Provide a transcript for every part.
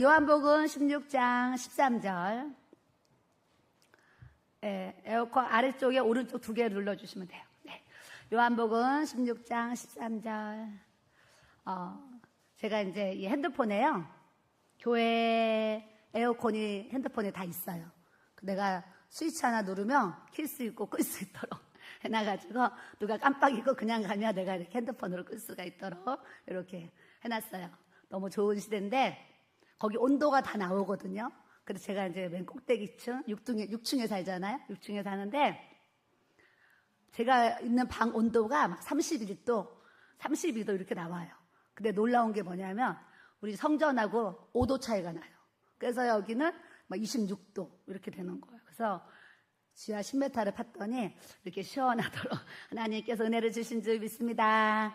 요한복음 16장 13절. 에어컨 아래쪽에 오른쪽 두 개 눌러주시면 돼요. 네. 요한복음 16장 13절. 제가 이제 이 핸드폰에요. 교회 에어컨이 핸드폰에 다 있어요. 내가 스위치 하나 누르면 킬 수 있고 끌 수 있도록 해놔가지고 누가 깜빡이고 그냥 가면 내가 이렇게 핸드폰으로 끌 수가 있도록 이렇게 해놨어요. 너무 좋은 시대인데 거기 온도가 다 나오거든요. 그래서 제가 이제 맨 꼭대기층 6층에 살잖아요. 6층에 사는데 제가 있는 방 온도가 막 31도, 32도 이렇게 나와요. 근데 놀라운 게 뭐냐면 우리 성전하고 5도 차이가 나요. 그래서 여기는 막 26도 이렇게 되는 거예요. 그래서 지하 10m를 팠더니 이렇게 시원하도록 하나님께서 은혜를 주신 줄 믿습니다.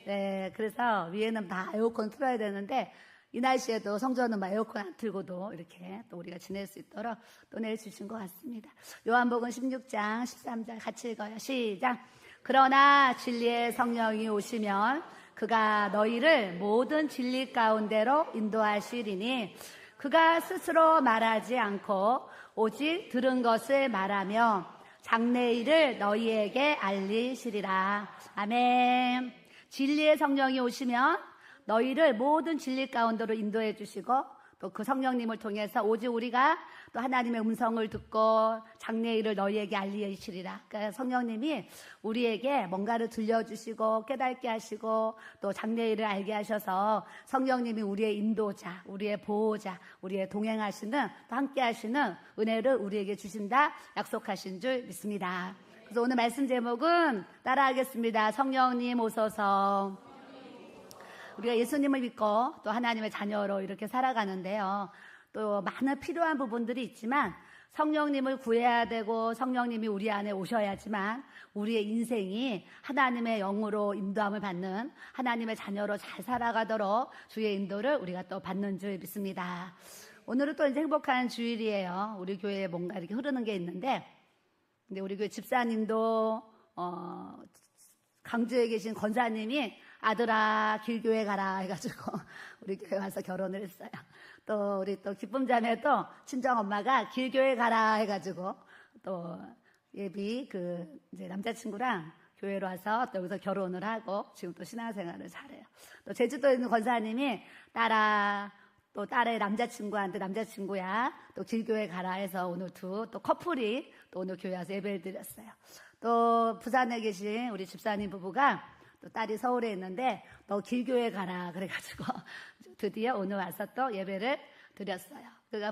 네, 그래서 위에는 다 에어컨 틀어야 되는데 이 날씨에도 성전은 막 에어컨 안 틀고도 이렇게 또 우리가 지낼 수 있도록 또 내주신 것 같습니다. 요한복음 16장 13절 같이 읽어요. 시작. 그러나 진리의 성령이 오시면 그가 너희를 모든 진리 가운데로 인도하시리니 그가 스스로 말하지 않고 오직 들은 것을 말하며 장래일을 너희에게 알리시리라. 아멘. 진리의 성령이 오시면 너희를 모든 진리 가운데로 인도해 주시고 또 그 성령님을 통해서 오직 우리가 또 하나님의 음성을 듣고 장래일을 너희에게 알리시리라. 그러니까 성령님이 우리에게 뭔가를 들려주시고 깨닫게 하시고 또 장래일을 알게 하셔서 성령님이 우리의 인도자, 우리의 보호자, 우리의 동행하시는 또 함께 하시는 은혜를 우리에게 주신다 약속하신 줄 믿습니다. 그래서 오늘 말씀 제목은 따라하겠습니다. 성령님 오소서. 우리가 예수님을 믿고 또 하나님의 자녀로 이렇게 살아가는데요. 또 많은 필요한 부분들이 있지만 성령님을 구해야 되고 성령님이 우리 안에 오셔야지만 우리의 인생이 하나님의 영으로 인도함을 받는 하나님의 자녀로 잘 살아가도록 주의 인도를 우리가 또 받는 줄 믿습니다. 오늘은 또 이제 행복한 주일이에요. 우리 교회에 뭔가 이렇게 흐르는 게 있는데 근데 우리 교회 집사님도 강주에 계신 권사님이 아들아 길교회 가라 해가지고 우리 교회 와서 결혼을 했어요. 또 우리 또 기쁨 자매도 친정 엄마가 길교회 가라 해가지고 또 예비 이제 남자친구랑 교회로 와서 또 여기서 결혼을 하고 지금 또 신앙생활을 잘해요. 또 제주도에 있는 권사님이 또 딸의 남자친구한테 남자친구야 또 길교회 가라 해서 오늘 또 커플이 또 오늘 교회 와서 예배를 드렸어요. 또 부산에 계신 우리 집사님 부부가 또 딸이 서울에 있는데 너 길교회 가라 그래가지고 드디어 오늘 와서 또 예배를 드렸어요. 그러니까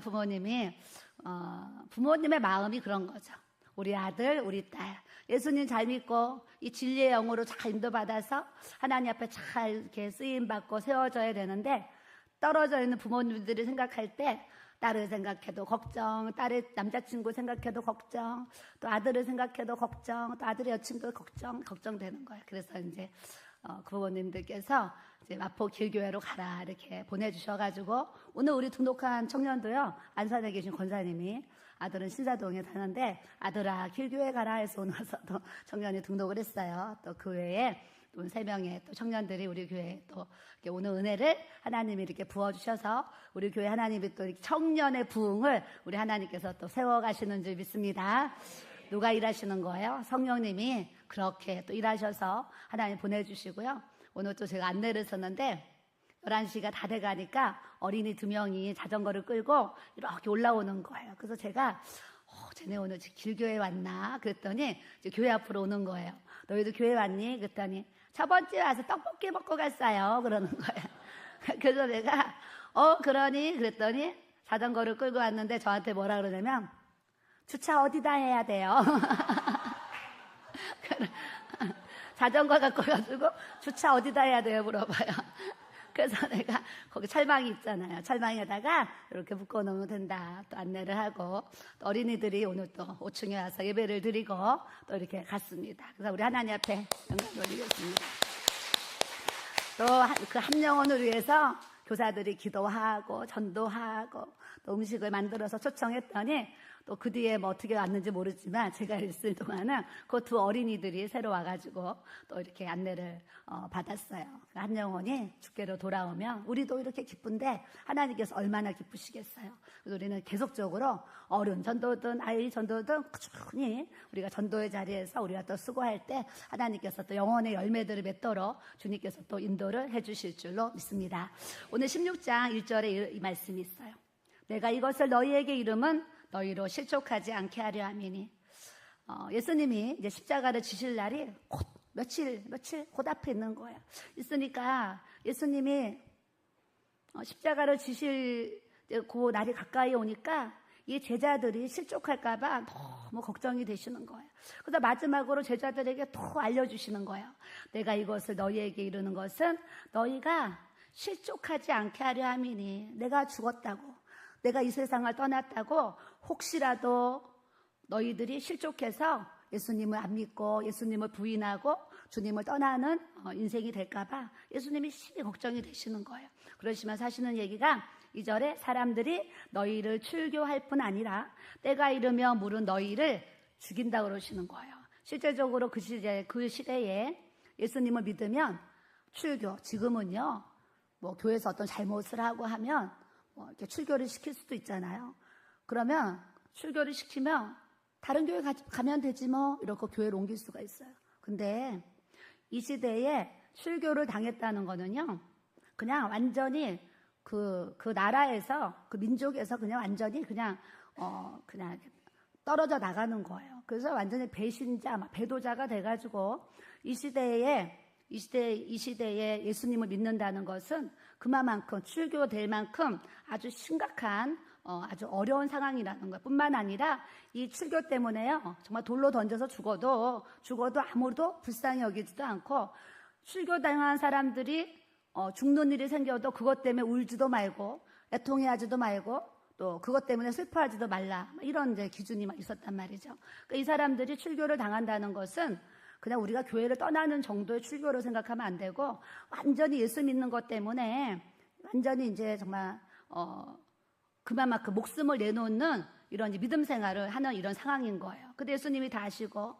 부모님의 마음이 그런 거죠. 우리 아들, 우리 딸 예수님 잘 믿고 이 진리의 영으로 잘 인도받아서 하나님 앞에 잘 이렇게 쓰임받고 세워져야 되는데 떨어져 있는 부모님들이 생각할 때 딸을 생각해도 걱정, 딸의 남자친구 생각해도 걱정, 또 아들을 생각해도 걱정, 또 아들의 여친도 걱정되는 거예요. 그래서 이제 그 부모님들께서 이제 마포 길교회로 가라 이렇게 보내주셔가지고 오늘 우리 등록한 청년도요 안산에 계신 권사님이 아들은 신사동에 사는데 아들아 길교회 가라 해서 오늘 와서 또 청년이 등록을 했어요. 또 그 외에 또 3명의 또 청년들이 우리 교회에 또 오늘 은혜를 하나님이 이렇게 부어주셔서 우리 교회 하나님이 또 청년의 부흥을 우리 하나님께서 또 세워가시는 줄 믿습니다. 누가 일하시는 거예요? 성령님이 그렇게 또 일하셔서 하나님 보내주시고요. 오늘 또 제가 안내를 썼는데 11시가 다 돼가니까 어린이 2명이 자전거를 끌고 이렇게 올라오는 거예요. 그래서 제가 쟤네 오늘 길교회 왔나? 그랬더니 이제 교회 앞으로 오는 거예요. 너희도 교회 왔니? 그랬더니 저번 주에 와서 떡볶이 먹고 갔어요. 그러는 거예요. 그래서 내가 그러니? 그랬더니 자전거를 끌고 왔는데 저한테 뭐라 그러냐면 주차 어디다 해야 돼요? 자전거 갖고 가지고 주차 어디다 해야 돼요? 물어봐요. 그래서 내가 거기 철망이 있잖아요. 철망에다가 이렇게 묶어놓으면 된다. 또 안내를 하고 또 어린이들이 오늘 또 5층에 와서 예배를 드리고 또 이렇게 갔습니다. 그래서 우리 하나님 앞에 영광 돌리겠습니다. 또 그 한 영혼을 위해서 교사들이 기도하고 전도하고 또 음식을 만들어서 초청했더니 또 그 뒤에 뭐 어떻게 왔는지 모르지만 제가 있을 동안은 그 두 어린이들이 새로 와가지고 또 이렇게 안내를 받았어요. 한 영혼이 주께로 돌아오면 우리도 이렇게 기쁜데 하나님께서 얼마나 기쁘시겠어요. 그래서 우리는 계속적으로 어른 전도든 아이 전도든 꾸준히 우리가 전도의 자리에서 우리가 또 수고할 때 하나님께서 또 영혼의 열매들을 맺도록 주님께서 또 인도를 해주실 줄로 믿습니다. 오늘 16장 1절에 이 말씀이 있어요. 내가 이것을 너희에게 이름은 너희로 실족하지 않게 하려 함이니. 예수님이 이제 십자가를 지실 날이 곧 며칠 곧 앞에 있는 거예요. 있으니까 예수님이 십자가를 지실 그 날이 가까이 오니까 이 제자들이 실족할까봐 너무 걱정이 되시는 거예요. 그래서 마지막으로 제자들에게 또 알려주시는 거예요. 내가 이것을 너희에게 이루는 것은 너희가 실족하지 않게 하려 함이니. 내가 죽었다고, 내가 이 세상을 떠났다고 혹시라도 너희들이 실족해서 예수님을 안 믿고 예수님을 부인하고 주님을 떠나는 인생이 될까봐 예수님이 심히 걱정이 되시는 거예요. 그러시면서 하시는 얘기가 2절에 사람들이 너희를 출교할 뿐 아니라 때가 이르며 물은 너희를 죽인다고 그러시는 거예요. 실제적으로 그 시대에 예수님을 믿으면 출교, 지금은요 뭐 교회에서 어떤 잘못을 하고 하면 뭐 이렇게 출교를 시킬 수도 있잖아요. 그러면 출교를 시키면 다른 교회 가면 되지 뭐 이러고 교회를 옮길 수가 있어요. 근데 이 시대에 출교를 당했다는 거는요, 그냥 완전히 그 나라에서, 그 민족에서 그냥 완전히 그냥 떨어져 나가는 거예요. 그래서 완전히 배신자, 배도자가 돼가지고 이 시대에 예수님을 믿는다는 것은 그만큼 출교될 만큼 아주 심각한 아주 어려운 상황이라는 것 뿐만 아니라 이 출교 때문에요 정말 돌로 던져서 죽어도 아무도 불쌍히 여기지도 않고 출교당한 사람들이 죽는 일이 생겨도 그것 때문에 울지도 말고 애통해하지도 말고 또 그것 때문에 슬퍼하지도 말라 이런 이제 기준이 있었단 말이죠. 그러니까 이 사람들이 출교를 당한다는 것은 그냥 우리가 교회를 떠나는 정도의 출교로 생각하면 안 되고 완전히 예수 믿는 것 때문에 완전히 이제 정말 그만큼 목숨을 내놓는 이런 믿음 생활을 하는 이런 상황인 거예요. 근데 예수님이 다 아시고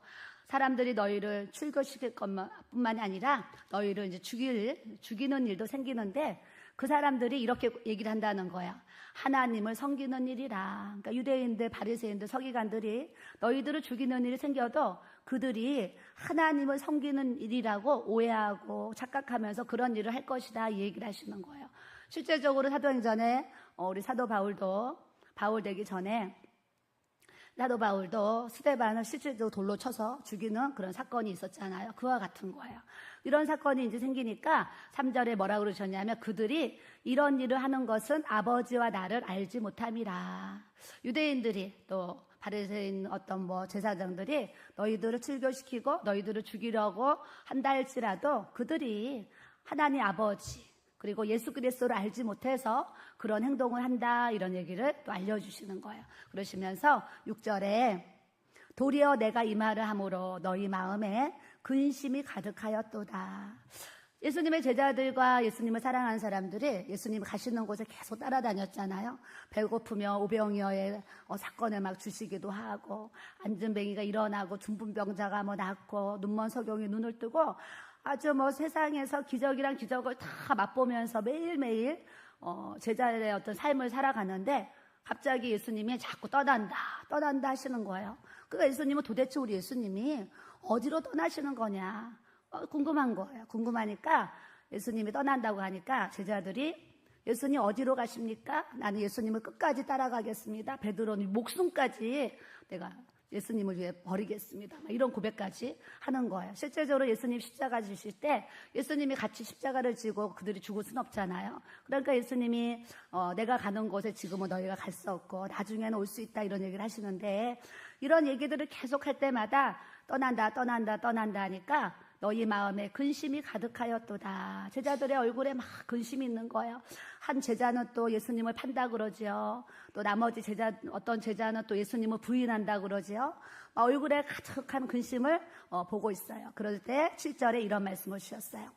사람들이 너희를 출교시킬 것뿐만이 아니라 너희를 이제 죽이는 일도 생기는데 그 사람들이 이렇게 얘기를 한다는 거야. 하나님을 섬기는 일이라. 그러니까 유대인들, 바리새인들, 서기관들이 너희들을 죽이는 일이 생겨도 그들이 하나님을 섬기는 일이라고 오해하고 착각하면서 그런 일을 할 것이다 이 얘기를 하시는 거예요. 실제적으로 사도행전에 우리 사도 바울 되기 전에 사도 바울도 스데반을 실제로 돌로 쳐서 죽이는 그런 사건이 있었잖아요. 그와 같은 거예요. 이런 사건이 이제 생기니까 3절에 뭐라고 그러셨냐면 그들이 이런 일을 하는 것은 아버지와 나를 알지 못함이라. 유대인들이 또 바리새인 어떤 제사장들이 너희들을 출교시키고 너희들을 죽이려고 한다 할지라도 그들이 하나님 아버지 그리고 예수 그리스도를 알지 못해서 그런 행동을 한다 이런 얘기를 또 알려주시는 거예요. 그러시면서 6절에 도리어 내가 이 말을 함으로 너희 마음에 근심이 가득하였도다. 예수님의 제자들과 예수님을 사랑하는 사람들이 예수님 가시는 곳에 계속 따라다녔잖아요. 배고프며 오병이어의 사건을 막 주시기도 하고 안진뱅이가 일어나고 중풍병자가 낫고 눈먼 석용이 눈을 뜨고 아주 세상에서 기적이란 기적을 다 맛보면서 매일매일 제자의 어떤 삶을 살아가는데 갑자기 예수님이 자꾸 떠난다 하시는 거예요. 그러니까 예수님은 도대체 우리 예수님이 어디로 떠나시는 거냐 궁금한 거예요. 궁금하니까 예수님이 떠난다고 하니까 제자들이 예수님 어디로 가십니까? 나는 예수님을 끝까지 따라가겠습니다. 베드로는 목숨까지 내가 예수님을 위해 버리겠습니다. 이런 고백까지 하는 거예요. 실제적으로 예수님 십자가 지실 때 예수님이 같이 십자가를 지고 그들이 죽을 수는 없잖아요. 그러니까 예수님이 내가 가는 곳에 지금은 너희가 갈 수 없고 나중에는 올 수 있다 이런 얘기를 하시는데 이런 얘기들을 계속 할 때마다 떠난다 하니까 너희 마음에 근심이 가득하였도다. 제자들의 얼굴에 막 근심이 있는 거예요. 한 제자는 또 예수님을 판다 그러지요. 또 나머지 어떤 제자는 또 예수님을 부인한다 그러지요. 얼굴에 가득한 근심을 보고 있어요. 그럴 때 7절에 이런 말씀을 주셨어요.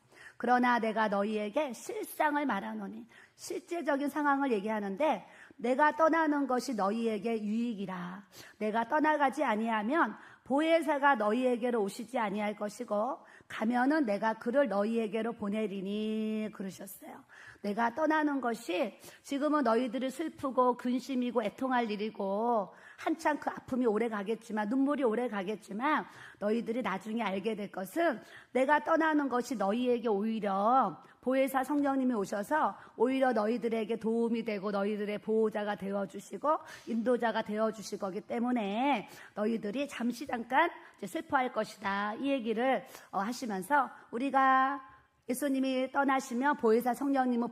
그러나 내가 너희에게 실상을 말하노니, 실제적인 상황을 얘기하는데, 내가 떠나는 것이 너희에게 유익이라. 내가 떠나가지 아니하면 보혜사가 너희에게로 오시지 아니할 것이고, 가면은 내가 그를 너희에게로 보내리니, 그러셨어요. 내가 떠나는 것이 지금은 너희들이 슬프고 근심이고 애통할 일이고 한참 그 아픔이 오래 가겠지만, 눈물이 오래 가겠지만, 너희들이 나중에 알게 될 것은 내가 떠나는 것이 너희에게 오히려 보혜사 성령님이 오셔서 오히려 너희들에게 도움이 되고 너희들의 보호자가 되어주시고 인도자가 되어주실 거기 때문에 너희들이 잠깐 이제 슬퍼할 것이다, 이 얘기를 하시면서, 우리가 예수님이 떠나시면 보혜사 성령님을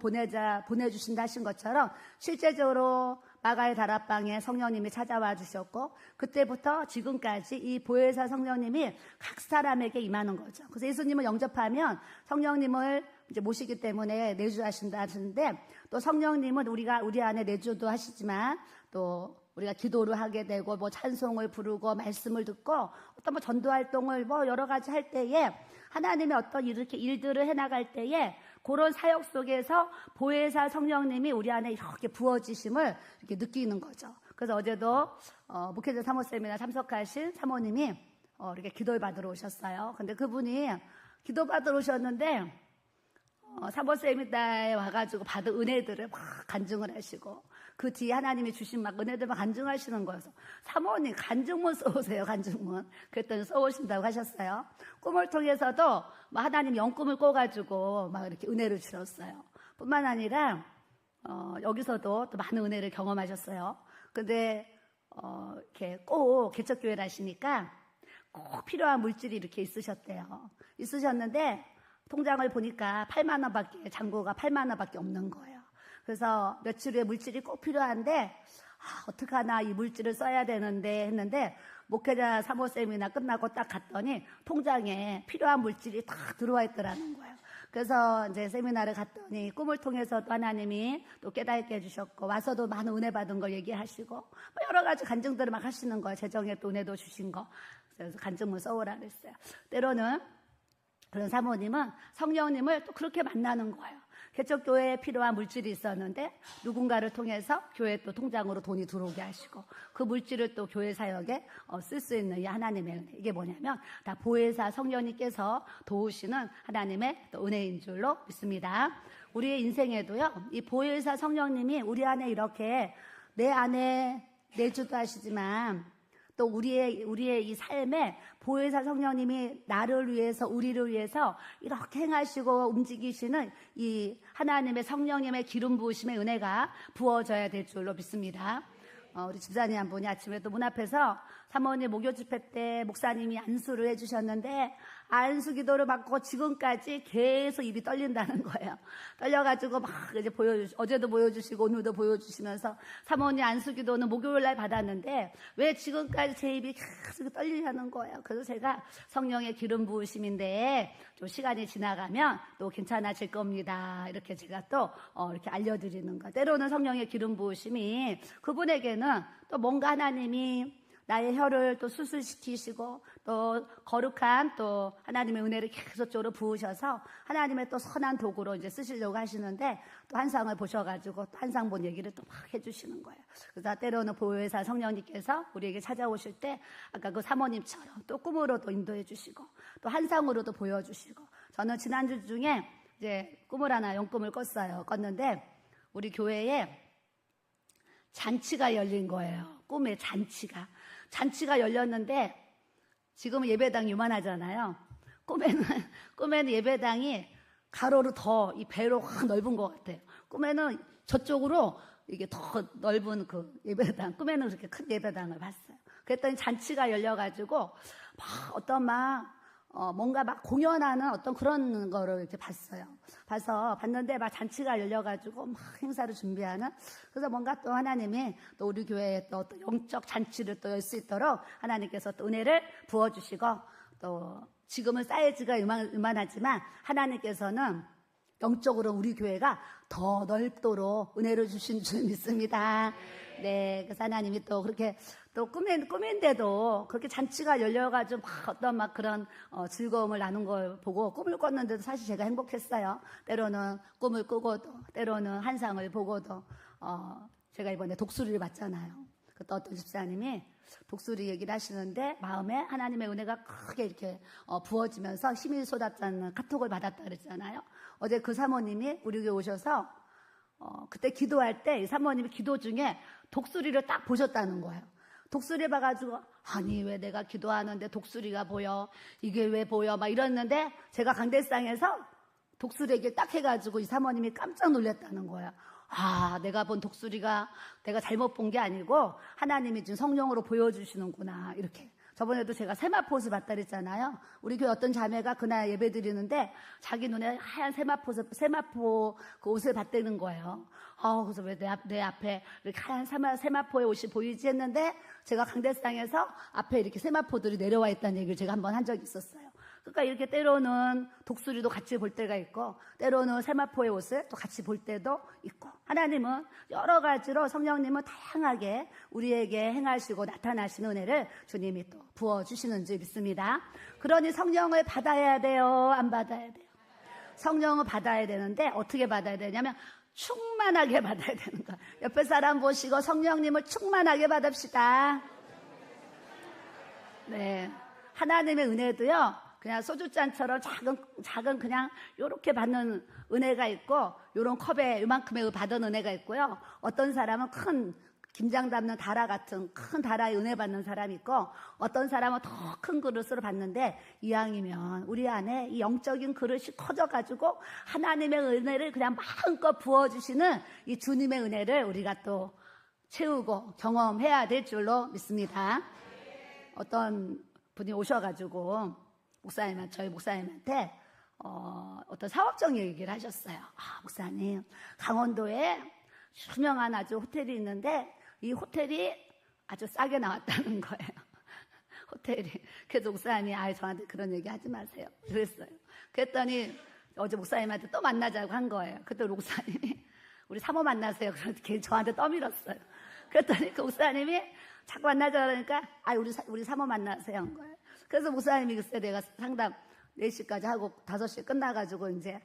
보내주신다 하신 것처럼 실제적으로 마가의 다락방에 성령님이 찾아와 주셨고, 그때부터 지금까지 이 보혜사 성령님이 각 사람에게 임하는 거죠. 그래서 예수님을 영접하면 성령님을 이제 모시기 때문에 내주하신다 하시는데, 또 성령님은 우리 안에 내주도 하시지만 또 우리가 기도를 하게 되고 뭐 찬송을 부르고 말씀을 듣고 어떤 뭐 전도 활동을 뭐 여러 가지 할 때에, 하나님의 어떤 이렇게 일들을 해나갈 때에 그런 사역 속에서 보혜사 성령님이 우리 안에 이렇게 부어지심을 이렇게 느끼는 거죠. 그래서 어제도 목회자 사모 세미나 참석하신 사모님이 이렇게 기도를 받으러 오셨어요. 근데 그분이 기도 받으러 오셨는데 사모 세미나에 와가지고 받은 은혜들을 막 간증을 하시고, 그 뒤에 하나님이 주신 막 은혜들만 간증하시는 거여서, 사모님 간증문 써오세요, 간증문. 그랬더니 써오신다고 하셨어요. 꿈을 통해서도 막 하나님 영꿈을 꿔가지고 막 이렇게 은혜를 주셨어요. 뿐만 아니라 여기서도 또 많은 은혜를 경험하셨어요. 근데 이렇게 꼭 개척교회를 하시니까 꼭 필요한 물질이 이렇게 있으셨는데 통장을 보니까 8만 원밖에, 잔고가 8만 원밖에 없는 거예요. 그래서 며칠 후에 물질이 꼭 필요한데, 어떡하나, 이 물질을 써야 되는데 했는데, 목회자 사모 세미나 끝나고 딱 갔더니 통장에 필요한 물질이 다 들어와 있더라는 거예요. 그래서 이제 세미나를 갔더니 꿈을 통해서도 하나님이 또 깨닫게 해주셨고, 와서도 많은 은혜 받은 거 얘기하시고, 뭐 여러 가지 간증들을 막 하시는 거예요. 재정에 또 은혜도 주신 거. 그래서 간증문 써오라 그랬어요. 때로는 그런 사모님은 성령님을 또 그렇게 만나는 거예요. 개척교회에 필요한 물질이 있었는데 누군가를 통해서 교회 또 통장으로 돈이 들어오게 하시고, 그 물질을 또 교회 사역에 쓸 수 있는 이 하나님의 은혜. 이게 뭐냐면 다 보혜사 성령님께서 도우시는 하나님의 또 은혜인 줄로 믿습니다. 우리의 인생에도요, 이 보혜사 성령님이 우리 안에 이렇게 내 안에 내주도 하시지만 또 우리의 이 삶에 보혜사 성령님이 나를 위해서, 우리를 위해서 이렇게 행하시고 움직이시는 이 하나님의 성령님의 기름 부으심의 은혜가 부어져야 될 줄로 믿습니다. 우리 집사님 한 분이 아침에도 문 앞에서 사모님 목요 집회 때 목사님이 안수를 해주셨는데, 안수 기도를 받고 지금까지 계속 입이 떨린다는 거예요. 떨려가지고 막 이제 어제도 보여주시고 오늘도 보여주시면서, 사모님 안수 기도는 목요일 날 받았는데 왜 지금까지 제 입이 계속 떨리냐는 거예요. 그래서 제가 성령의 기름 부으심인데 좀 시간이 지나가면 또 괜찮아질 겁니다, 이렇게 제가 또 이렇게 알려드리는 거예요. 때로는 성령의 기름 부으심이 그분에게는 또 뭔가 하나님이 나의 혀를 또 수술시키시고 또 거룩한 또 하나님의 은혜를 계속적으로 부으셔서 하나님의 또 선한 도구로 이제 쓰시려고 하시는데, 또 환상을 보셔가지고 또 환상 본 얘기를 또 막 해주시는 거예요. 그래서 때로는 보혜사 성령님께서 우리에게 찾아오실 때 아까 그 사모님처럼 또 꿈으로도 인도해 주시고 또 환상으로도 보여주시고, 저는 지난주 중에 이제 꿈을 하나 영꿈을 꿨는데 우리 교회에 잔치가 열린 거예요. 꿈에 잔치가 열렸는데, 지금은 예배당이 요만하잖아요. 꿈에는 예배당이 가로로 더 이 배로 확 넓은 것 같아요. 꿈에는 저쪽으로 이게 더 넓은 그 예배당, 꿈에는 그렇게 큰 예배당을 봤어요. 그랬더니 잔치가 열려가지고 뭔가 막 공연하는 어떤 그런 거를 이렇게 봤는데 막 잔치가 열려가지고 막 행사를 준비하는, 그래서 뭔가 또 하나님이 또 우리 교회에 또 영적 잔치를 또 열 수 있도록 하나님께서 또 은혜를 부어주시고, 또 지금은 사이즈가 이만하지만 하나님께서는 영적으로 우리 교회가 더 넓도록 은혜를 주신 줄 믿습니다. 네, 그래서 하나님이 또 그렇게 또 꿈인데도 그렇게 잔치가 열려가지고 막 어떤 막 그런 즐거움을 나눈 걸 보고 꿈을 꿨는데도 사실 제가 행복했어요. 때로는 꿈을 꾸고도, 때로는 환상을 보고도, 제가 이번에 독수리를 봤잖아요. 그때 어떤 집사님이 독수리 얘기를 하시는데 마음에 하나님의 은혜가 크게 이렇게 부어지면서 힘이 쏟았다는 카톡을 받았다 그랬잖아요. 어제 그 사모님이 우리 교회 오셔서 그때 기도할 때 이 사모님이 기도 중에 독수리를 딱 보셨다는 거예요. 독수리 봐가지고 아니 왜 내가 기도하는데 독수리가 보여? 이게 왜 보여? 막 이랬는데 제가 강대상에서 독수리 얘기를 딱 해가지고 이 사모님이 깜짝 놀랐다는 거예요. 아, 내가 본 독수리가 내가 잘못 본 게 아니고 하나님이 지금 성령으로 보여주시는구나 이렇게. 저번에도 제가 세마포옷을 봤다 그랬잖아요. 우리 교회 어떤 자매가 그날 예배 드리는데 자기 눈에 하얀 세마포 그 옷을 봤다는 거예요. 그래서 왜 내 앞에 이렇게 하얀 세마포의 옷이 보이지 했는데 제가 강대상에서 앞에 이렇게 세마포들이 내려와 있다는 얘기를 제가 한번 한 적이 있었어요. 그러니까 이렇게 때로는 독수리도 같이 볼 때가 있고 때로는 세마포의 옷을 또 같이 볼 때도 있고 하나님은 여러 가지로 성령님은 다양하게 우리에게 행하시고 나타나시는 은혜를 주님이 또 부어주시는 줄 믿습니다. 그러니 성령을 받아야 돼요? 안 받아야 돼요? 성령을 받아야 되는데 어떻게 받아야 되냐면 충만하게 받아야 되는 거야. 옆에 사람 보시고 성령님을 충만하게 받읍시다. 네, 하나님의 은혜도요 그냥 소주잔처럼 작은 그냥 요렇게 받는 은혜가 있고 요런 컵에 요만큼의 받은 은혜가 있고요. 어떤 사람은 큰 김장 담는 다라 같은 큰 다라의 은혜 받는 사람이 있고 어떤 사람은 더 큰 그릇으로 받는데 이왕이면 우리 안에 이 영적인 그릇이 커져가지고 하나님의 은혜를 그냥 마음껏 부어주시는 이 주님의 은혜를 우리가 또 채우고 경험해야 될 줄로 믿습니다. 어떤 분이 오셔가지고 저희 목사님한테 어떤 사업적 얘기를 하셨어요. 목사님, 강원도에 유명한 아주 호텔이 있는데 이 호텔이 아주 싸게 나왔다는 거예요. 호텔이. 그래서 목사님이 저한테 그런 얘기 하지 마세요. 그랬어요. 그랬더니 어제 목사님한테 또 만나자고 한 거예요. 그때 목사님이 우리 사모 만나세요. 그렇게 저한테 떠밀었어요. 그랬더니 그 목사님이 자꾸 만나자 그러니까 우리 사모 만나세요 한 거예요. 그래서 목사님이 글쎄 내가 상담 4시까지 하고 5시에 끝나가지고 이제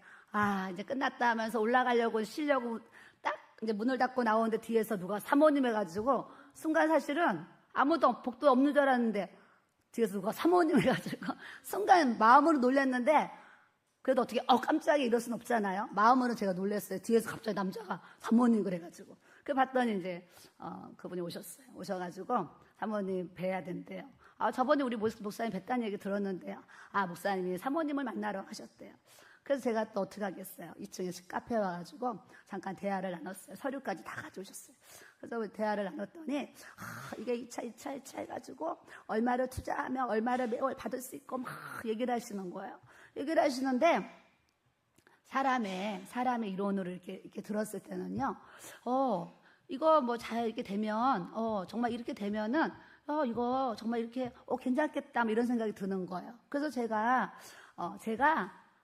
끝났다 하면서 올라가려고 쉬려고 딱 이제 문을 닫고 나오는데 뒤에서 누가 사모님 해가지고 순간 사실은 아무도 복도 없는 줄 알았는데 뒤에서 누가 사모님 해가지고 순간 마음으로 놀랐는데 그래도 어떻게 깜짝이야 이럴 순 없잖아요. 마음으로 제가 놀랐어요. 뒤에서 갑자기 남자가 사모님 그래가지고 그 봤더니 이제 그분이 오셨어요. 오셔가지고 사모님 뵈야 된대요. 저번에 우리 목사님 뵀다는 얘기 들었는데요. 목사님이 사모님을 만나러 하셨대요. 그래서 제가 또 어떻게 하겠어요. 2층에 카페에 와가지고 잠깐 대화를 나눴어요. 서류까지 다 가져오셨어요. 그래서 대화를 나눴더니 이게 2차 해가지고 얼마를 투자하면 얼마를 매월 받을 수 있고 막 얘기를 하시는 거예요. 얘기를 하시는데 사람의 이론으로 이렇게 들었을 때는요. 이거 뭐 잘 이렇게 되면 정말 이렇게 되면은 이거 정말 이렇게 괜찮겠다 이런 생각이 드는 거예요. 그래서 제가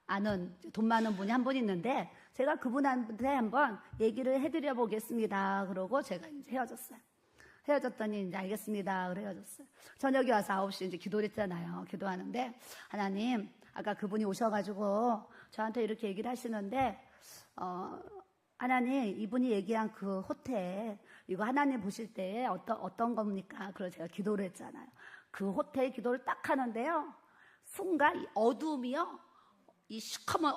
아는 돈 많은 분이 한 분 있는데 제가 그분한테 한번 얘기를 해드려 보겠습니다. 그러고 제가 이제 헤어졌어요. 헤어졌더니 이제 알겠습니다. 그래 헤어졌어요. 저녁에 와서 9시 이제 기도를 했잖아요. 기도하는데 하나님 아까 그분이 오셔가지고 저한테 이렇게 얘기를 하시는데 하나님 이분이 얘기한 그 호텔 이거 하나님 보실 때 어떤 겁니까? 그래서 제가 기도를 했잖아요. 그 호텔 기도를 딱 하는데요. 순간 이 어둠이요. 이 시커먼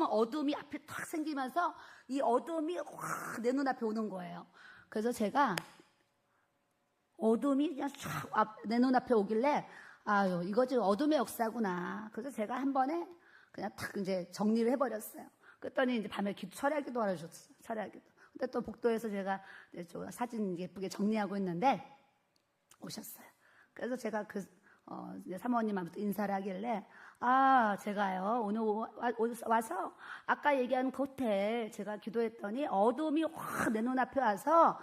어둠이 앞에 탁 생기면서 이 어둠이 확 내 눈앞에 오는 거예요. 그래서 제가 어둠이 그냥 쫙 내 눈앞에 오길래 이거 지금 어둠의 역사구나. 그래서 제가 한 번에 그냥 탁 이제 정리를 해버렸어요. 그랬더니 이제 밤에 철야기도 하셨어요. 철야기도. 근데 또 복도에서 제가 이제 사진 예쁘게 정리하고 있는데 오셨어요. 그래서 제가 이제 사모님한테 인사를 하길래 제가요 오늘 와서 아까 얘기한 그 호텔 제가 기도했더니 어둠이 확 내 눈앞에 와서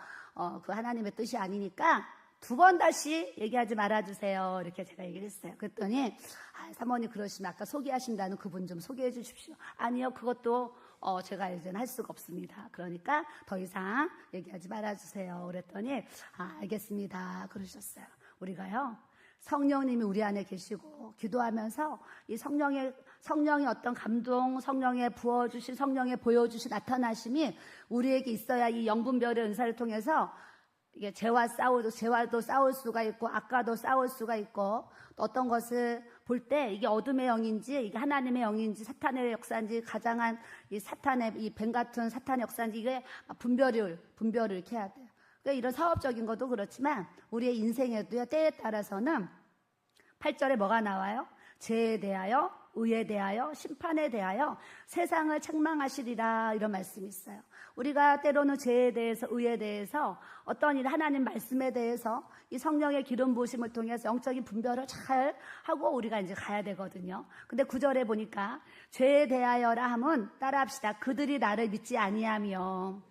그 하나님의 뜻이 아니니까 2번 다시 얘기하지 말아주세요. 이렇게 제가 얘기를 했어요. 그랬더니 사모님 그러시면 아까 소개하신다는 그분 좀 소개해 주십시오. 아니요, 그것도 제가 이제는 할 수가 없습니다. 그러니까 더 이상 얘기하지 말아주세요. 그랬더니 알겠습니다. 그러셨어요. 우리가요, 성령님이 우리 안에 계시고 기도하면서 이 성령의 어떤 감동, 성령의 부어주신, 성령의 보여주신 나타나심이 우리에게 있어야 이 영분별의 은사를 통해서 이게 죄와도 싸울 수가 있고, 악과도 싸울 수가 있고, 또 어떤 것을 볼 때 이게 어둠의 영인지, 이게 하나님의 영인지, 사탄의 역사인지, 가장한 이 사탄의, 이 뱀 같은 사탄의 역사인지, 이게 분별을 이렇게 해야 돼요. 그러니까 이런 사업적인 것도 그렇지만, 우리의 인생에도요, 때에 따라서는 8절에 뭐가 나와요? 죄에 대하여, 의에 대하여, 심판에 대하여 세상을 책망하시리라, 이런 말씀이 있어요. 우리가 때로는 죄에 대해서, 의에 대해서, 어떤 일, 하나님 말씀에 대해서 이 성령의 기름 부으심을 통해서 영적인 분별을 잘 하고 우리가 이제 가야 되거든요. 근데 9절에 보니까 죄에 대하여라 함은 따라합시다. 그들이 나를 믿지 아니하며.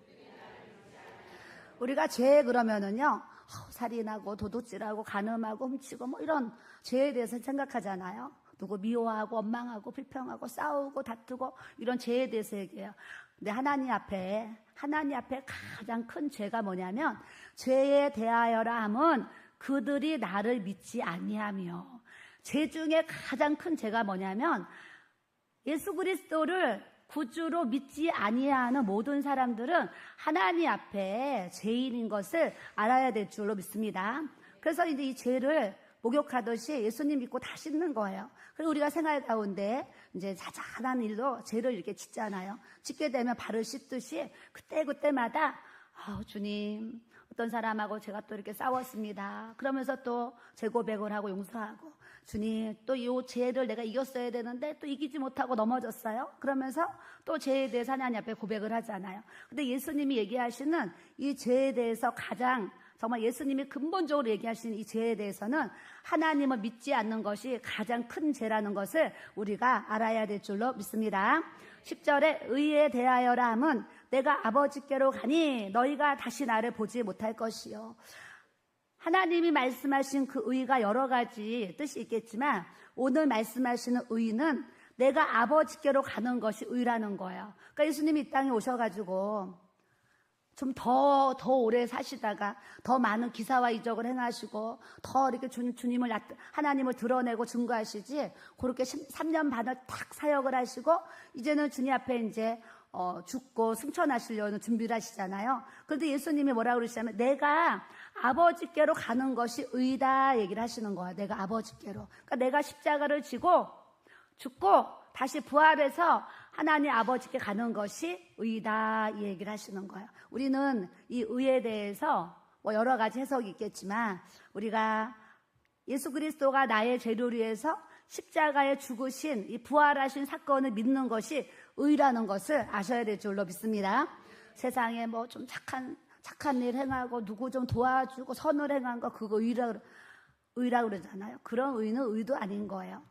우리가 죄 그러면은요, 살인하고 도둑질하고 간음하고 훔치고 뭐 이런 죄에 대해서 생각하잖아요. 누구 미워하고 원망하고 불평하고 싸우고 다투고 이런 죄에 대해서 얘기해요. 근데 하나님 앞에 가장 큰 죄가 뭐냐면, 죄에 대하여라 함은 그들이 나를 믿지 아니하며. 죄 중에 가장 큰 죄가 뭐냐면, 예수 그리스도를 구주로 믿지 아니하는 모든 사람들은 하나님 앞에 죄인인 것을 알아야 될 줄로 믿습니다. 그래서 이제 이 죄를 목욕하듯이 예수님 믿고 다 씻는 거예요. 그리고 우리가 생활 가운데 이제 자잘한 일로 죄를 이렇게 짓잖아요. 짓게 되면 발을 씻듯이 그때마다 주님, 어떤 사람하고 제가 또 이렇게 싸웠습니다. 그러면서 또 제 고백을 하고 용서하고, 주님, 또 이 죄를 내가 이겼어야 되는데 또 이기지 못하고 넘어졌어요. 그러면서 또 죄에 대해서 하나님 앞에 고백을 하잖아요. 근데 예수님이 얘기하시는 이 죄에 대해서 가장, 정말 예수님이 근본적으로 얘기하시는 이 죄에 대해서는 하나님을 믿지 않는 것이 가장 큰 죄라는 것을 우리가 알아야 될 줄로 믿습니다. 10절에 의에 대하여라 함은 내가 아버지께로 가니 너희가 다시 나를 보지 못할 것이요. 하나님이 말씀하신 그 의가 여러 가지 뜻이 있겠지만, 오늘 말씀하시는 의는 내가 아버지께로 가는 것이 의라는 거예요. 그러니까 예수님이 이 땅에 오셔가지고 좀 더 오래 사시다가 더 많은 기사와 이적을 행하시고 더 이렇게 주님을, 하나님을 드러내고 증거하시지, 그렇게 3년 반을 탁 사역을 하시고 이제는 주님 앞에 이제 죽고 승천하시려는 준비를 하시잖아요. 그런데 예수님이 뭐라고 그러시냐면, 내가 아버지께로 가는 것이 의다 얘기를 하시는 거야. 내가 아버지께로. 그러니까 내가 십자가를 지고 죽고 다시 부활해서 하나님 아버지께 가는 것이 의다 이 얘기를 하시는 거예요. 우리는 이 의에 대해서 뭐 여러 가지 해석이 있겠지만, 우리가 예수 그리스도가 나의 죄를 위해서 십자가에 죽으신 이 부활하신 사건을 믿는 것이 의라는 것을 아셔야 될 줄로 믿습니다. 세상에 뭐 좀 착한 일 행하고 누구 좀 도와주고 선을 행한 거, 그거 의라고 그러잖아요. 그런 의는 의도 아닌 거예요.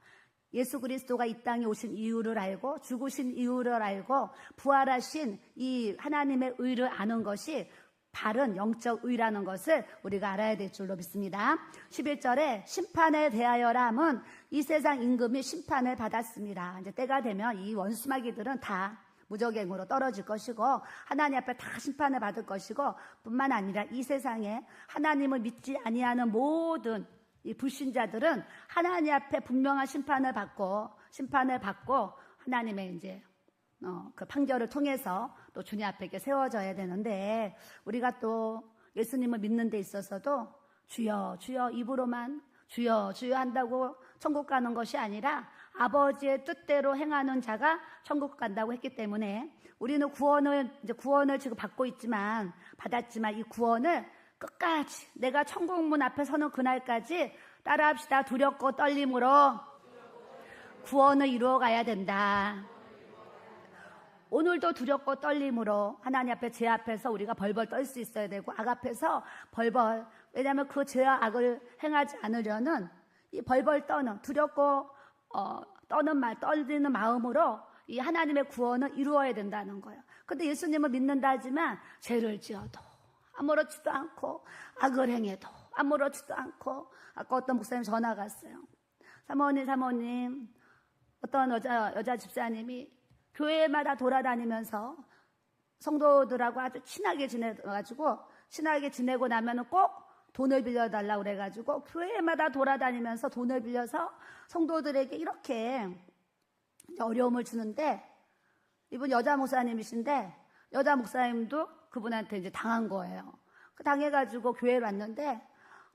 예수 그리스도가 이 땅에 오신 이유를 알고 죽으신 이유를 알고 부활하신 이 하나님의 의를 아는 것이 바른 영적 의라는 것을 우리가 알아야 될 줄로 믿습니다. 11절에 심판에 대하여라 함은 이 세상 임금이 심판을 받았습니다. 이제 때가 되면 이 원수마귀들은 다 무적행으로 떨어질 것이고 하나님 앞에 다 심판을 받을 것이고, 뿐만 아니라 이 세상에 하나님을 믿지 아니하는 모든 이 불신자들은 하나님 앞에 분명한 심판을 받고 하나님의 이제 그 판결을 통해서 또 주님 앞에 이렇게 세워져야 되는데, 우리가 또 예수님을 믿는 데 있어서도 주여 주여 입으로만 주여 주여 한다고 천국 가는 것이 아니라 아버지의 뜻대로 행하는 자가 천국 간다고 했기 때문에, 우리는 구원을 지금 받았지만 이 구원을 끝까지, 내가 천국문 앞에 서는 그날까지 따라합시다. 두렵고 떨림으로 구원을 이루어가야 된다. 오늘도 두렵고 떨림으로 하나님 앞에, 죄 앞에서 우리가 벌벌 떨 수 있어야 되고, 악 앞에서 벌벌, 왜냐하면 그 죄와 악을 행하지 않으려는 이 벌벌 떠는, 두렵고 떨리는 마음으로 이 하나님의 구원을 이루어야 된다는 거예요. 근데 예수님을 믿는다 하지만 죄를 지어도 아무렇지도 않고 악을 행해도 아무렇지도 않고. 아까 어떤 목사님 전화가 왔어요. 사모님 어떤 여자 집사님이 교회마다 돌아다니면서 성도들하고 아주 친하게 지내고 나면은 꼭 돈을 빌려달라고 그래가지고 교회마다 돌아다니면서 돈을 빌려서 성도들에게 이렇게 어려움을 주는데, 이분 여자 목사님이신데 여자 목사님도 그분한테 이제 당한 거예요. 당해가지고 교회를 왔는데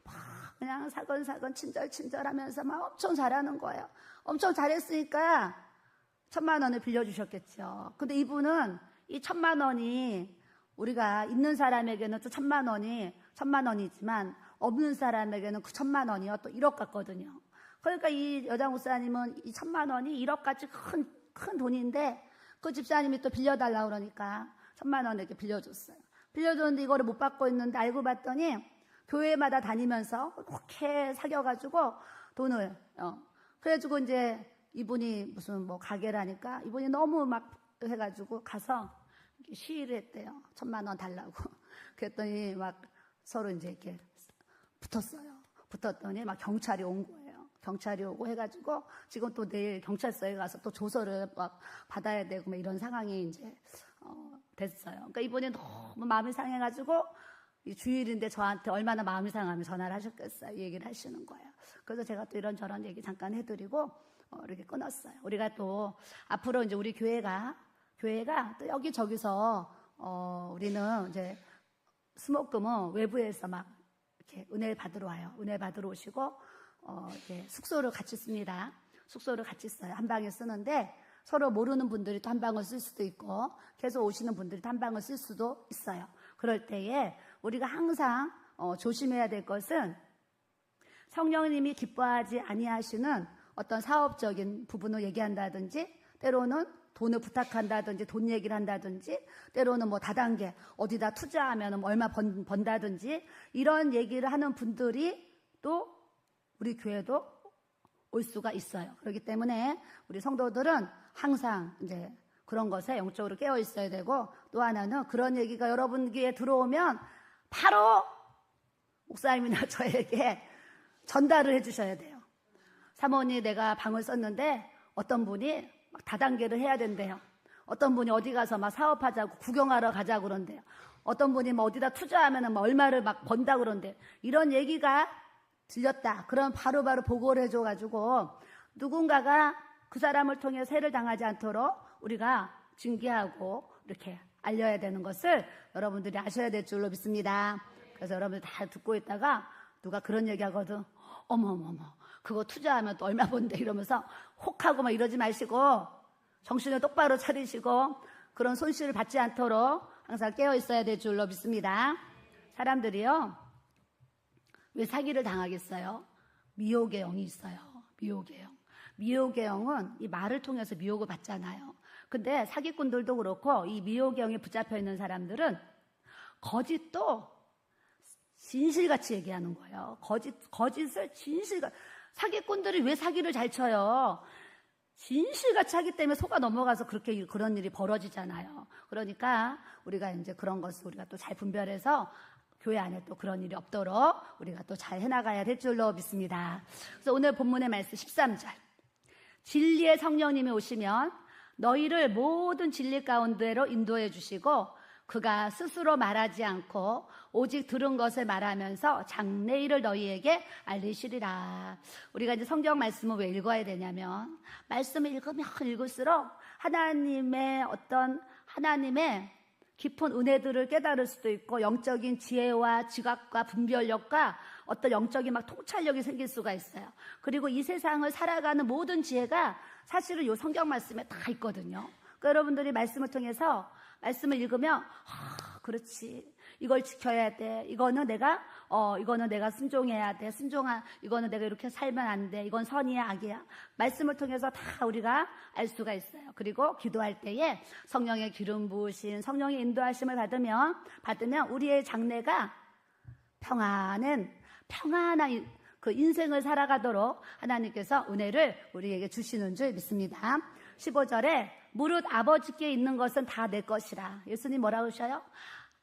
막 그냥 사건사건 친절하면서 막 엄청 잘하는 거예요. 엄청 잘했으니까 1,000만 원을 빌려주셨겠죠. 근데 이분은 이 1,000만 원이 우리가 있는 사람에게는 또 1,000만 원이지만 없는 사람에게는 그 1,000만 원이요 또 1억 같거든요. 그러니까 이 여자 목사님은 이 1,000만 원이 1억까지 큰 돈인데 그 집사님이 또 빌려달라고 그러니까 1,000만 원 이렇게 빌려줬어요. 빌려줬는데 이거를 못 받고 있는데 알고 봤더니 교회마다 다니면서 그렇게 사겨가지고 돈을 그래가지고 이제 이분이 무슨 뭐 가게라니까 이분이 너무 막 해가지고 가서 시위를 했대요. 1,000만 원 달라고. 그랬더니 막 서로 이제 이렇게 붙었어요. 붙었더니 막 경찰이 온 거예요. 경찰이 오고 해가지고 지금 또 내일 경찰서에 가서 또 조서를 막 받아야 되고 막 이런 상황이 이제 됐어요. 그러니까 이분이 너무 마음이 상해가지고 이 주일인데 저한테 얼마나 마음이 상하면 전화를 하셨겠어요. 이 얘기를 하시는 거예요. 그래서 제가 또 이런저런 얘기 잠깐 해드리고 이렇게 끊었어요. 우리가 또 앞으로 이제 우리 교회가 또 여기저기서 우리는 이제 수목금은 외부에서 막 이렇게 은혜를 받으러 와요. 은혜 받으러 오시고 이렇게 숙소를 같이 씁니다. 숙소를 같이 써요. 한 방에 쓰는데 서로 모르는 분들이 또 한 방을 쓸 수도 있고 계속 오시는 분들이 또 한 방을 쓸 수도 있어요. 그럴 때에 우리가 항상 조심해야 될 것은 성령님이 기뻐하지 아니하시는 어떤 사업적인 부분을 얘기한다든지 때로는 돈을 부탁한다든지 돈 얘기를 한다든지 때로는 뭐 다단계 어디다 투자하면 뭐 얼마 번다든지 이런 얘기를 하는 분들이 또 우리 교회도 올 수가 있어요. 그렇기 때문에 우리 성도들은 항상 이제 그런 것에 영적으로 깨어 있어야 되고, 또 하나는 그런 얘기가 여러분 귀에 들어오면 바로 목사님이나 저에게 전달을 해주셔야 돼요. 사모님 내가 방을 썼는데 어떤 분이 막 다단계를 해야 된대요. 어떤 분이 어디 가서 막 사업하자고 구경하러 가자고 그런대요. 어떤 분이 뭐 어디다 투자하면 뭐 얼마를 막 번다 그런대요. 이런 얘기가 들렸다. 그럼 바로바로 보고를 해줘가지고 누군가가 그 사람을 통해 세를 당하지 않도록 우리가 징계하고 이렇게 알려야 되는 것을 여러분들이 아셔야 될 줄로 믿습니다. 그래서 여러분들 다 듣고 있다가 누가 그런 얘기하거든. 어머머머 그거 투자하면 또 얼마 번대 이러면서 혹하고 막 이러지 마시고 정신을 똑바로 차리시고 그런 손실을 받지 않도록 항상 깨어 있어야 될 줄로 믿습니다. 사람들이요 왜 사기를 당하겠어요? 미혹의 영이 있어요. 미혹의 영. 미혹의 영은 이 말을 통해서 미혹을 받잖아요. 근데 사기꾼들도 그렇고 이 미혹의 영에 붙잡혀 있는 사람들은 거짓도 진실같이 얘기하는 거예요. 거짓을 진실같이. 사기꾼들이 왜 사기를 잘 쳐요? 진실같이 하기 때문에 속아 넘어가서 그런 일이 벌어지잖아요. 그러니까 우리가 이제 그런 것을 우리가 또 잘 분별해서 교회 안에 또 그런 일이 없도록 우리가 또 잘 해나가야 될 줄로 믿습니다. 그래서 오늘 본문의 말씀 13절. 진리의 성령님이 오시면 너희를 모든 진리 가운데로 인도해 주시고 그가 스스로 말하지 않고 오직 들은 것을 말하면서 장래일을 너희에게 알리시리라. 우리가 이제 성경 말씀을 왜 읽어야 되냐면 말씀을 읽으면 읽을수록 하나님의 깊은 은혜들을 깨달을 수도 있고 영적인 지혜와 지각과 분별력과 어떤 영적인 막 통찰력이 생길 수가 있어요. 그리고 이 세상을 살아가는 모든 지혜가 사실은 이 성경 말씀에 다 있거든요. 그러니까 여러분들이 말씀을 통해서 말씀을 읽으면 그렇지 이걸 지켜야 돼. 이거는 내가 순종해야 돼. 이거는 내가 이렇게 살면 안 돼. 이건 선이야 악이야. 말씀을 통해서 다 우리가 알 수가 있어요. 그리고 기도할 때에 성령의 기름 부으신 성령의 인도하심을 받으면 우리의 장래가 평안한 그 인생을 살아가도록 하나님께서 은혜를 우리에게 주시는 줄 믿습니다. 15절에 무릇 아버지께 있는 것은 다 내 것이라. 예수님 뭐라고 하셔요?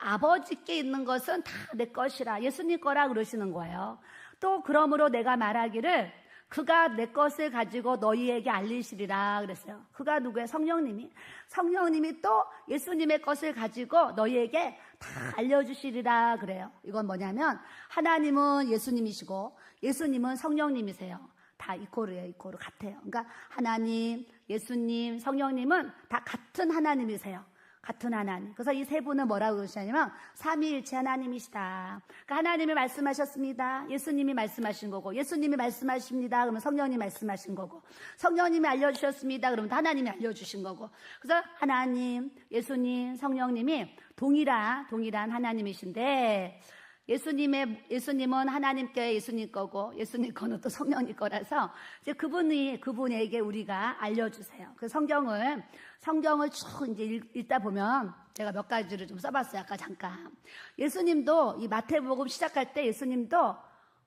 아버지께 있는 것은 다 내 것이라, 예수님 거라 그러시는 거예요. 또 그러므로 내가 말하기를 그가 내 것을 가지고 너희에게 알리시리라 그랬어요. 그가 누구예요? 성령님이 또 예수님의 것을 가지고 너희에게 다 알려주시리라 그래요. 이건 뭐냐면 하나님은 예수님이시고 예수님은 성령님이세요. 다 이코르예요. 이코르 같아요. 그러니까 하나님, 예수님, 성령님은 다 같은 하나님이세요. 같은 하나님. 그래서 이 세 분은 뭐라고 그러시냐면 삼위일체 하나님이시다. 그러니까 하나님이 말씀하셨습니다. 예수님이 말씀하신 거고, 예수님이 말씀하십니다. 그러면 성령님이 말씀하신 거고, 성령님이 알려주셨습니다. 그러면 하나님이 알려주신 거고. 그래서 하나님, 예수님, 성령님이 동일한 하나님이신데, 예수님은 하나님께 예수님 거고, 예수님 거는 또 성령님 거라서, 이제 그분에게 우리가 알려주세요. 그 성경을 쭉 이제 읽다 보면, 제가 몇 가지를 좀 써봤어요. 아까 잠깐. 예수님도 이 마태복음 시작할 때 예수님도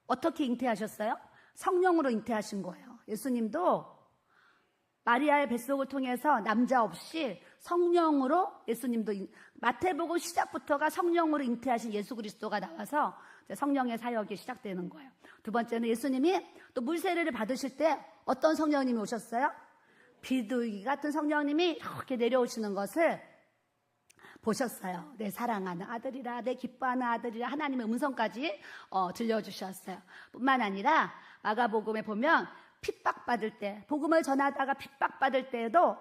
어떻게 잉태하셨어요? 성령으로 잉태하신 거예요. 예수님도 마리아의 뱃속을 통해서 남자 없이 성령으로 예수님도 마태복음 시작부터가 성령으로 잉태하신 예수 그리스도가 나와서 성령의 사역이 시작되는 거예요. 두 번째는 예수님이 또 물세례를 받으실 때 어떤 성령님이 오셨어요? 비둘기 같은 성령님이 이렇게 내려오시는 것을 보셨어요. 내 사랑하는 아들이라, 내 기뻐하는 아들이라 하나님의 음성까지 들려주셨어요. 뿐만 아니라 마가복음에 보면 핍박받을 때, 복음을 전하다가 핍박받을 때에도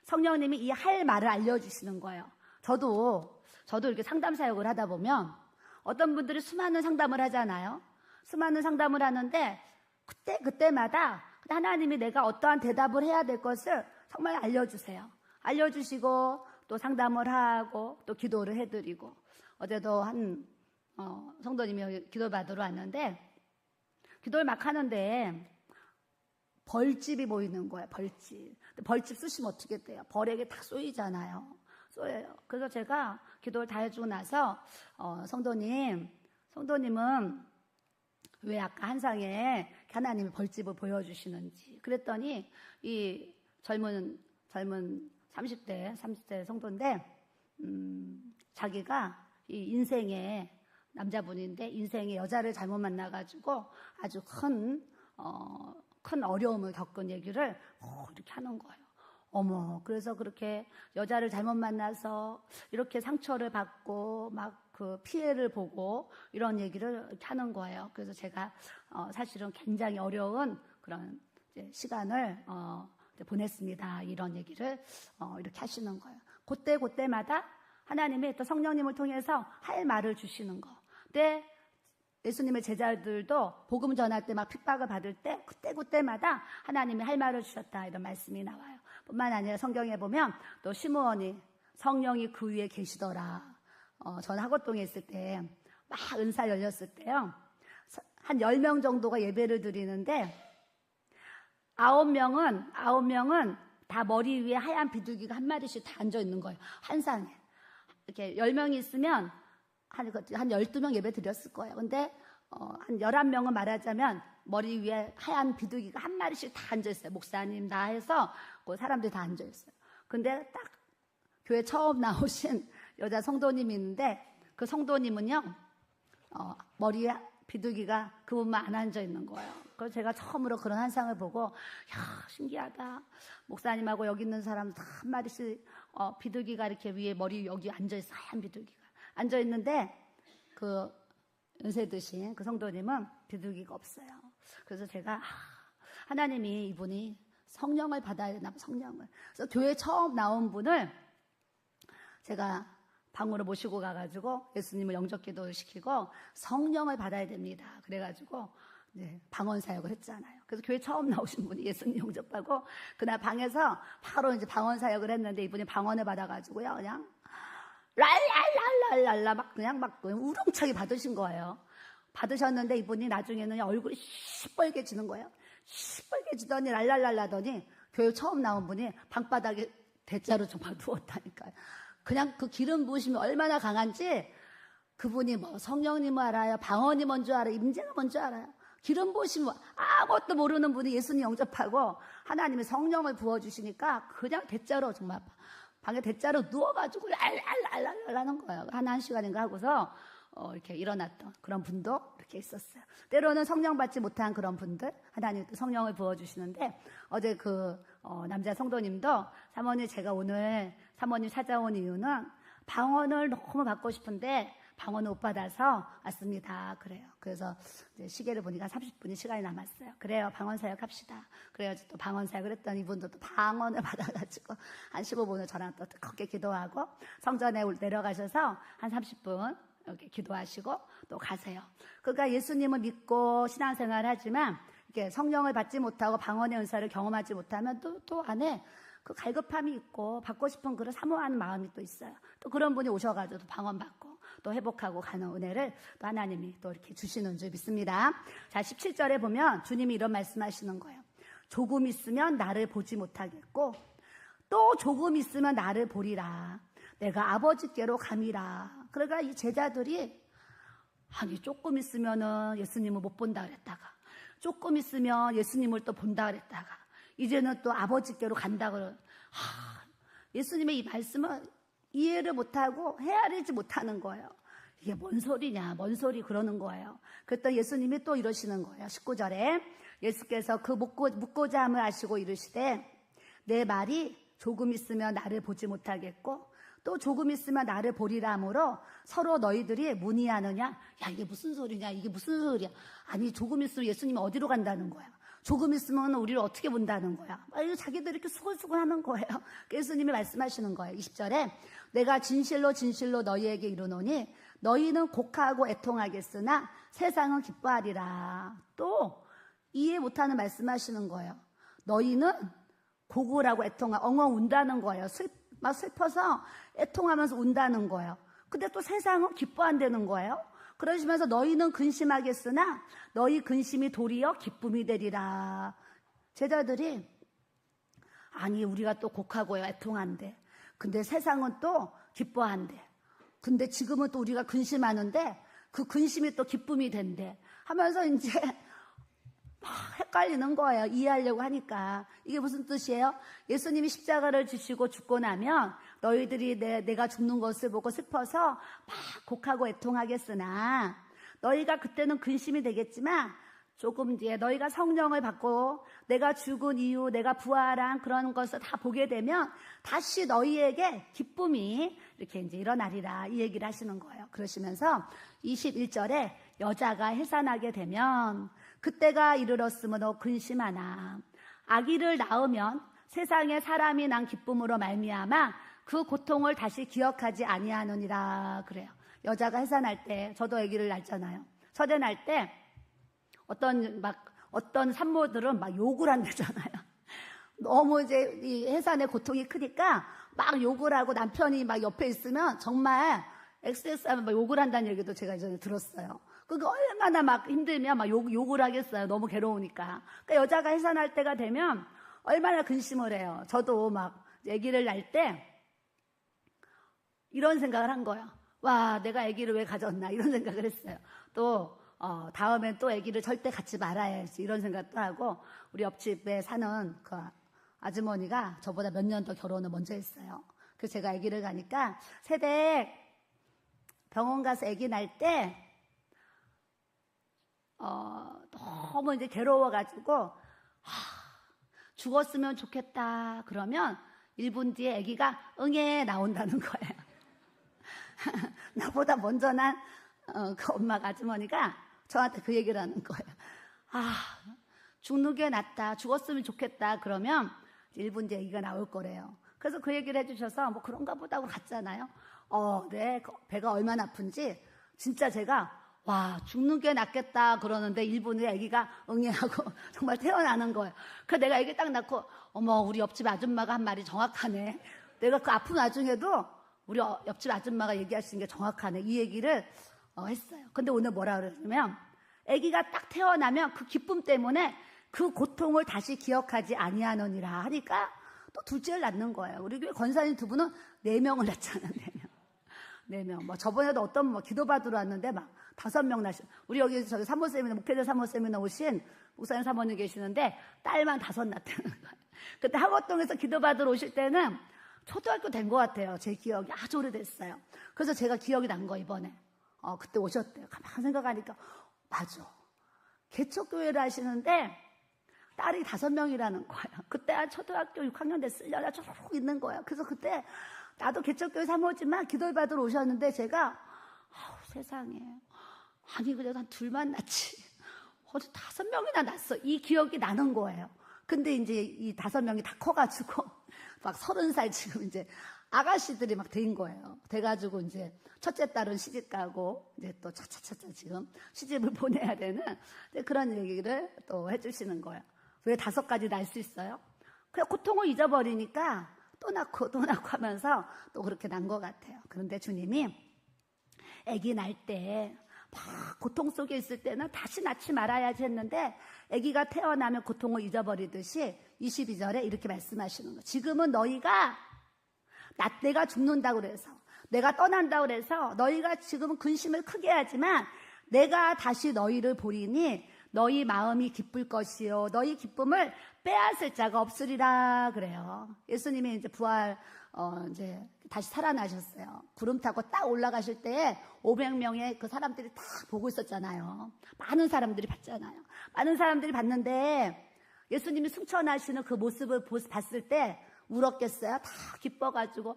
성령님이 이 할 말을 알려주시는 거예요. 저도 이렇게 상담 사역을 하다 보면 어떤 분들이 수많은 상담을 하잖아요. 수많은 상담을 하는데 그때마다 하나님이 내가 어떠한 대답을 해야 될 것을 정말 알려주세요. 알려주시고 또 상담을 하고 또 기도를 해드리고, 어제도 한 성도님이 기도 받으러 왔는데 기도를 막 하는데 벌집이 보이는 거예요. 벌집 쓰시면 어떻게 돼요? 벌에게 딱 쏘이잖아요. 쏘여요. 그래서 제가 기도를 다 해주고 나서 성도님은 왜 아까 한상에 하나님이 벌집을 보여주시는지 그랬더니 이 젊은 30대 성도인데 자기가 이 인생의 남자분인데 인생의 여자를 잘못 만나가지고 아주 큰 어려움을 겪은 얘기를 이렇게 하는 거예요. 어머, 그래서 그렇게 여자를 잘못 만나서 이렇게 상처를 받고 막 그 피해를 보고 이런 얘기를 이렇게 하는 거예요. 그래서 제가 사실은 굉장히 어려운 그런 이제 시간을 보냈습니다. 이런 얘기를 이렇게 하시는 거예요. 그때마다 하나님이 또 성령님을 통해서 할 말을 주시는 거. 근데 예수님의 제자들도 복음 전할 때 막 핍박을 받을 때 그때마다 하나님이 할 말을 주셨다, 이런 말씀이 나와요. 뿐만 아니라 성경에 보면 또 시므온이 성령이 그 위에 계시더라. 전 하고동에 있을 때 막 은사 열렸을 때요, 한 10명 정도가 예배를 드리는데 9명은 다 머리 위에 하얀 비둘기가 한 마리씩 다 앉아 있는 거예요. 한 상에. 이렇게 10명이 있으면 한 12명 예배 드렸을 거예요. 근데 한 11명은 말하자면 머리 위에 하얀 비둘기가 한 마리씩 다 앉아 있어요. 목사님, 나 해서 그 사람들이 다 앉아 있어요. 근데 딱 교회 처음 나오신 여자 성도님이 있는데 그 성도님은요, 머리에 비둘기가 그분만 안 앉아 있는 거예요. 그래서 제가 처음으로 그런 한상을 보고, 야, 신기하다. 목사님하고 여기 있는 사람 다 한 마리씩 비둘기가 이렇게 위에 머리 여기 앉아 있어. 하얀 비둘기가 앉아 있는데 그 은혜 드신 그 성도님은 비둘기가 없어요. 그래서 제가 하나님이 이분이 성령을 받아야 되나 봐, 성령을. 그래서 교회 처음 나온 분을 제가 방으로 모시고 가가지고 예수님을 영접 기도를 시키고 성령을 받아야 됩니다. 그래가지고 이제 방언 사역을 했잖아요. 그래서 교회 처음 나오신 분이 예수님 영접하고 그날 방에서 바로 이제 방언 사역을 했는데 이분이 방언을 받아가지고요, 그냥 랄랄랄랄랄라 막 우렁차게 받으신 거예요. 받으셨는데 이분이 나중에는 얼굴이 시뻘개지는 거예요. 시뻘개지더니 랄랄랄라더니 교회 처음 나온 분이 방바닥에 대자로 정말 누웠다니까요. 그냥 그 기름 부으심이 얼마나 강한지 그분이 뭐 성령님을 알아요, 방언이 뭔지 알아요, 임재가 뭔지 알아요. 기름 부으심 아무것도 모르는 분이 예수님 영접하고 하나님이 성령을 부어주시니까 그냥 대자로 정말 방에 대자로 누워가지고 랄랄랄랄 하는 거예요. 한 시간인가 하고서 이렇게 일어났던 그런 분도 이렇게 있었어요. 때로는 성령 받지 못한 그런 분들, 하나님 또 성령을 부어주시는데, 어제 남자 성도님도 사모님, 제가 오늘 사모님 찾아온 이유는 방언을 너무 받고 싶은데 방언을 못 받아서 왔습니다. 그래요. 그래서 이제 시계를 보니까 30분이 시간이 남았어요. 그래요. 방언 사역 합시다. 그래야지 또 방언 사역을 했더니 이분도 또 방언을 받아가지고 한 15분을 저랑 또 뜨겁게 기도하고 성전에 내려가셔서 한 30분 이렇게 기도하시고 또 가세요. 그러니까 예수님을 믿고 신앙생활을 하지만 이렇게 성령을 받지 못하고 방언의 은사를 경험하지 못하면 또 안에 그 갈급함이 있고 받고 싶은 그런 사모하는 마음이 또 있어요. 또 그런 분이 오셔가지고 또 방언 받고 또 회복하고 가는 은혜를 또 하나님이 또 이렇게 주시는 줄 믿습니다. 자, 17절에 보면 주님이 이런 말씀하시는 거예요. 조금 있으면 나를 보지 못하겠고 또 조금 있으면 나를 보리라. 내가 아버지께로 감이라. 그러니까 이 제자들이 아니 조금 있으면은 예수님을 못 본다 그랬다가 조금 있으면 예수님을 또 본다 그랬다가 이제는 또 아버지께로 간다 그러. 예수님의 이 말씀은 이해를 못하고 헤아리지 못하는 거예요. 이게 뭔 소리냐, 뭔 소리 그러는 거예요. 그랬더니 예수님이 또 이러시는 거예요. 19절에 예수께서 그 묻고자 함을 아시고 이르시되 내 말이 조금 있으면 나를 보지 못하겠고 또 조금 있으면 나를 보리라 하므로 서로 너희들이 문의하느냐. 야, 이게 무슨 소리냐, 이게 무슨 소리야. 아니 조금 있으면 예수님이 어디로 간다는 거야. 조금 있으면 우리를 어떻게 본다는 거야. 자기들 이렇게 수근수근 하는 거예요. 예수님이 말씀하시는 거예요. 20절에 내가 진실로 진실로 너희에게 이르노니 너희는 곡하고 애통하겠으나 세상은 기뻐하리라. 또 이해 못하는 말씀하시는 거예요. 너희는 곡을 하고 엉엉 운다는 거예요. 막 슬퍼서 애통하면서 운다는 거예요. 근데 또 세상은 기뻐한다는 거예요. 그러시면서 너희는 근심하겠으나 너희 근심이 도리어 기쁨이 되리라. 제자들이 아니 우리가 또 곡하고 애통한대. 근데 세상은 또 기뻐한대. 근데 지금은 또 우리가 근심하는데 그 근심이 또 기쁨이 된대. 하면서 이제 막 헷갈리는 거예요. 이해하려고 하니까. 이게 무슨 뜻이에요? 예수님이 십자가를 지시고 죽고 나면 너희들이 내가 죽는 것을 보고 슬퍼서 막 곡하고 애통하겠으나 너희가 그때는 근심이 되겠지만 조금 뒤에 너희가 성령을 받고 내가 죽은 이유, 내가 부활한 그런 것을 다 보게 되면 다시 너희에게 기쁨이 이렇게 이제 일어나리라 이 얘기를 하시는 거예요. 그러시면서 21절에 여자가 해산하게 되면 그때가 이르렀으므로 근심하나 아기를 낳으면 세상에 사람이 난 기쁨으로 말미암아 그 고통을 다시 기억하지 아니하느니라 그래요. 여자가 해산할 때 저도 아기를 낳잖아요. 첫애 낳을 때 어떤 산모들은 막 욕을 한다잖아요. 너무 이제 이 해산의 고통이 크니까 막 욕을 하고 남편이 막 옆에 있으면 정말 XS하면 막 욕을 한다는 얘기도 제가 이전에 들었어요. 그러니까 얼마나 막 힘들면 막 욕을 하겠어요. 너무 괴로우니까. 그러니까 여자가 해산할 때가 되면 얼마나 근심을 해요. 저도 막 아기를 낳을 때 이런 생각을 한 거예요. 와, 내가 아기를 왜 가졌나 이런 생각을 했어요. 또 다음엔 또 아기를 절대 갖지 말아야지 이런 생각도 하고 우리 옆집에 사는 그 아주머니가 저보다 몇 년 더 결혼을 먼저 했어요. 그래서 제가 아기를 가니까 새댁 병원 가서 아기 낳을 때 너무 이제 괴로워가지고 죽었으면 좋겠다 그러면 1분 뒤에 아기가 응애 나온다는 거예요. 나보다 먼저 난 그 엄마가 아주머니가 저한테 그 얘기를 하는 거예요. 죽는 게 낫다. 죽었으면 좋겠다. 그러면 1분 뒤에 아기가 나올 거래요. 그래서 그 얘기를 해주셔서 뭐 그런가 보다 하고 갔잖아요. 네, 배가 얼마나 아픈지 진짜 제가 와 죽는 게 낫겠다 그러는데 1분 후에 아기가 응애하고 정말 태어나는 거예요. 그래서 내가 아기 딱 낳고 어머 우리 옆집 아줌마가 한 말이 정확하네. 내가 그 아픈 와중에도 우리 옆집 아줌마가 얘기하시는 게 정확하네. 이 얘기를 했어요. 근데 오늘 뭐라 그러냐면 아기가 딱 태어나면 그 기쁨 때문에 그 고통을 다시 기억하지 아니하느니라 하니까 또 둘째를 낳는 거예요. 우리 교회 권사님 두 분은 4명을 낳잖아요. 4명. 뭐 저번에도 어떤 뭐 기도받으러 왔는데 막 5명 낳으시. 우리 여기 저기 사모세미나 목회자 사모세미나 오신 목사님 사모님 계시는데 딸만 5 낳다는 거예요. 그때 학원동에서 기도받으러 오실 때는 초등학교 된 것 같아요. 제 기억이 아주 오래됐어요. 그래서 제가 기억이 난 거 이번에. 그때 오셨대요. 가만 생각하니까 맞아. 개척교회를 하시는데 딸이 5명이라는 거예요. 그때 초등학교 6학년 됐으려나 쭉 있는 거예요. 그래서 그때 나도 개척교회 사모지만 기도를 받으러 오셨는데 제가 세상에 아니 그래도 한 둘만 낳지 어디 5명이나 낳았어. 이 기억이 나는 거예요. 근데 이제 이 5명이 다 커가지고 막 30살 지금 이제 아가씨들이 막 된 거예요. 돼가지고 이제 첫째 딸은 시집 가고 이제 또 차차차차 지금 시집을 보내야 되는 그런 얘기를 또 해주시는 거예요. 왜 5가지 낳을 수 있어요? 그냥 고통을 잊어버리니까 또 낳고 또 낳고 하면서 또 그렇게 난 것 같아요. 그런데 주님이 아기 낳을 때 막 고통 속에 있을 때는 다시 낳지 말아야지 했는데 아기가 태어나면 고통을 잊어버리듯이 22절에 이렇게 말씀하시는 거예요. 지금은 너희가 내가 죽는다고 그래서 내가 떠난다고 그래서 너희가 지금은 근심을 크게 하지만 내가 다시 너희를 보리니 너희 마음이 기쁠 것이요 너희 기쁨을 빼앗을 자가 없으리라 그래요. 예수님이 이제 부활 이제 다시 살아나셨어요. 구름 타고 딱 올라가실 때에 500명의 그 사람들이 다 보고 있었잖아요. 많은 사람들이 봤잖아요. 많은 사람들이 봤는데 예수님이 승천하시는 그 모습을 봤을 때 울었겠어요? 다 기뻐가지고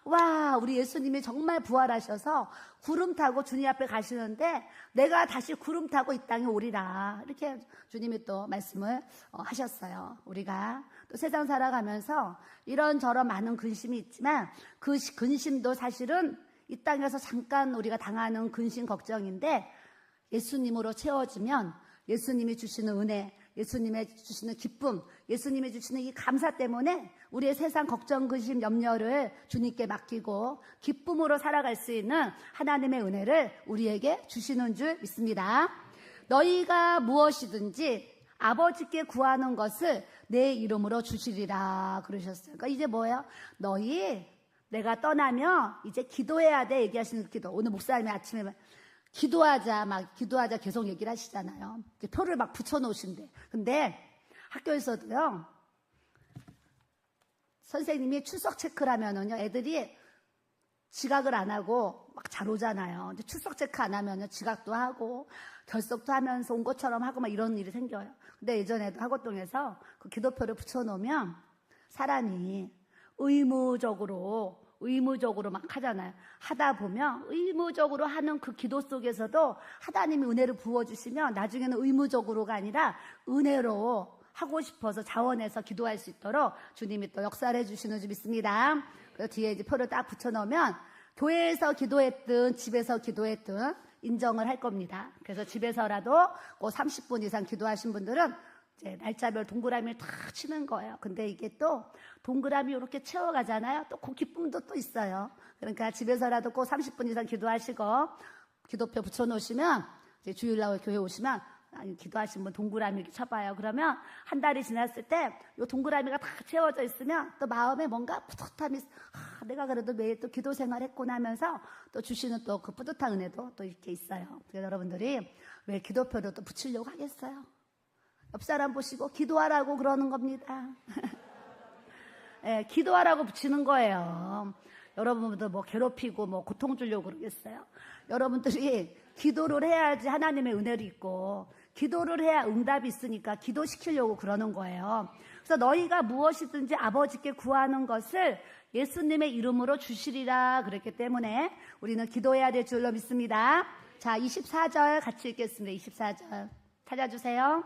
와 우리 예수님이 정말 부활하셔서 구름 타고 주님 앞에 가시는데 내가 다시 구름 타고 이 땅에 오리라 이렇게 주님이 또 말씀을 하셨어요. 우리가 또 세상 살아가면서 이런저런 많은 근심이 있지만 그 근심도 사실은 이 땅에서 잠깐 우리가 당하는 근심 걱정인데 예수님으로 채워지면 예수님이 주시는 은혜 예수님의 주시는 기쁨, 예수님이 주시는 이 감사 때문에 우리의 세상 걱정, 근심, 염려를 주님께 맡기고 기쁨으로 살아갈 수 있는 하나님의 은혜를 우리에게 주시는 줄 믿습니다. 너희가 무엇이든지 아버지께 구하는 것을 내 이름으로 주시리라 그러셨어요. 그러니까 이제 뭐예요? 너희 내가 떠나면 이제 기도해야 돼 얘기하시는 기도. 오늘 목사님이 아침에 기도하자 계속 얘기를 하시잖아요. 표를 막 붙여놓으신대. 근데 학교에서도요, 선생님이 출석 체크를 하면은요, 애들이 지각을 안 하고 막 잘 오잖아요. 근데 출석 체크 안 하면요, 지각도 하고, 결석도 하면서 온 것처럼 하고 막 이런 일이 생겨요. 근데 예전에도 학원동에서 그 기도표를 붙여놓으면 사람이 의무적으로 막 하잖아요. 하다 보면 의무적으로 하는 그 기도 속에서도 하나님이 은혜를 부어주시면 나중에는 의무적으로가 아니라 은혜로 하고 싶어서 자원해서 기도할 수 있도록 주님이 또 역사를 해주시는 줄 믿습니다. 그래서 뒤에 이제 표를 딱 붙여놓으면 교회에서 기도했든 집에서 기도했든 인정을 할 겁니다. 그래서 집에서라도 꼭 30분 이상 기도하신 분들은 이제 날짜별 동그라미를 다 치는 거예요. 근데 이게 또 동그라미 이렇게 채워가잖아요. 또 그 기쁨도 또 있어요. 그러니까 집에서라도 꼭 30분 이상 기도하시고 기도표 붙여놓으시면 이제 주일날 교회 오시면 기도하신 분 동그라미 이렇게 쳐봐요. 그러면 한 달이 지났을 때 이 동그라미가 다 채워져 있으면 또 마음에 뭔가 뿌듯함이 내가 그래도 매일 또 기도 생활했구나 하면서 또 주시는 또 그 뿌듯한 은혜도 또 이렇게 있어요. 그래서 여러분들이 왜 기도표를 또 붙이려고 하겠어요? 옆 사람 보시고 기도하라고 그러는 겁니다. 네, 기도하라고 붙이는 거예요. 여러분들 뭐 괴롭히고 뭐 고통 주려고 그러겠어요? 여러분들이 기도를 해야지 하나님의 은혜를 있고 기도를 해야 응답이 있으니까 기도시키려고 그러는 거예요. 그래서 너희가 무엇이든지 아버지께 구하는 것을 예수님의 이름으로 주시리라 그랬기 때문에 우리는 기도해야 될 줄로 믿습니다. 자, 24절 같이 읽겠습니다. 24절 찾아주세요.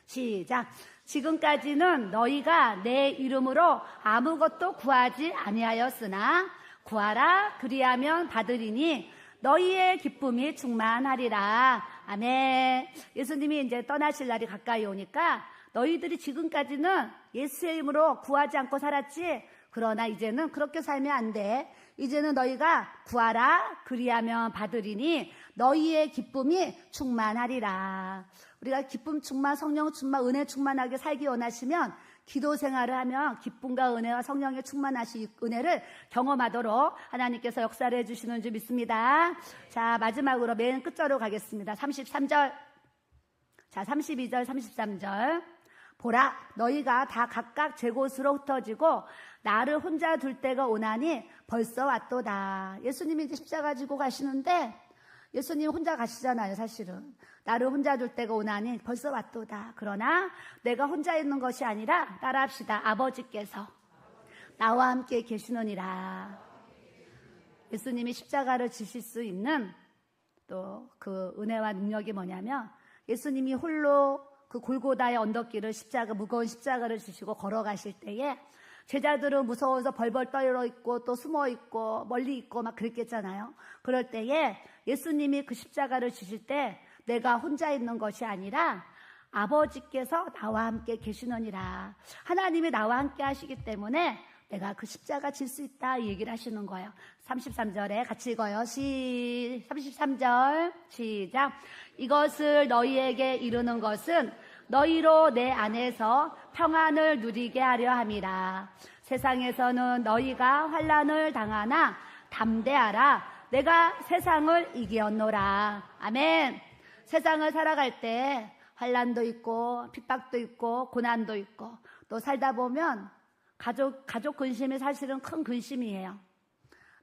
시작. 지금까지는 너희가 내 이름으로 아무것도 구하지 아니하였으나 구하라 그리하면 받으리니 너희의 기쁨이 충만하리라. 아멘. 예수님이 이제 떠나실 날이 가까이 오니까 너희들이 지금까지는 예수의 이름으로 구하지 않고 살았지. 그러나 이제는 그렇게 살면 안 돼. 이제는 너희가 구하라 그리하면 받으리니 너희의 기쁨이 충만하리라. 우리가 기쁨 충만, 성령 충만, 은혜 충만하게 살기 원하시면 기도 생활을 하면 기쁨과 은혜와 성령의 충만하신 은혜를 경험하도록 하나님께서 역사를 해주시는 줄 믿습니다. 자, 마지막으로 맨 끝자로 가겠습니다. 33절. 자, 32절, 33절. 보라, 너희가 다 각각 제 곳으로 흩어지고 나를 혼자 둘 때가 오나니 벌써 왔도다. 예수님이 이제 십자가 지고 가시는데 예수님 혼자 가시잖아요. 사실은 나를 혼자 둘 때가 오나니 벌써 왔도다. 그러나 내가 혼자 있는 것이 아니라 따라합시다. 아버지께서 나와 함께 계시느니라. 예수님이 십자가를 지실 수 있는 또 그 은혜와 능력이 뭐냐면 예수님이 홀로 그 골고다의 언덕길을 무거운 십자가를 지시고 걸어가실 때에 제자들은 무서워서 벌벌 떨어 있고 또 숨어 있고 멀리 있고 막 그랬겠잖아요. 그럴 때에 예수님이 그 십자가를 지실 때 내가 혼자 있는 것이 아니라 아버지께서 나와 함께 계시느니라. 하나님이 나와 함께 하시기 때문에 내가 그 십자가 질 수 있다 이 얘기를 하시는 거예요. 33절에 같이 읽어요. 33절 시작. 이것을 너희에게 이루는 것은 너희로 내 안에서 평안을 누리게 하려 함이라. 세상에서는 너희가 환난을 당하나 담대하라. 내가 세상을 이기었노라. 아멘. 세상을 살아갈 때 환난도 있고 핍박도 있고 고난도 있고 또 살다 보면 가족 근심이 사실은 큰 근심이에요.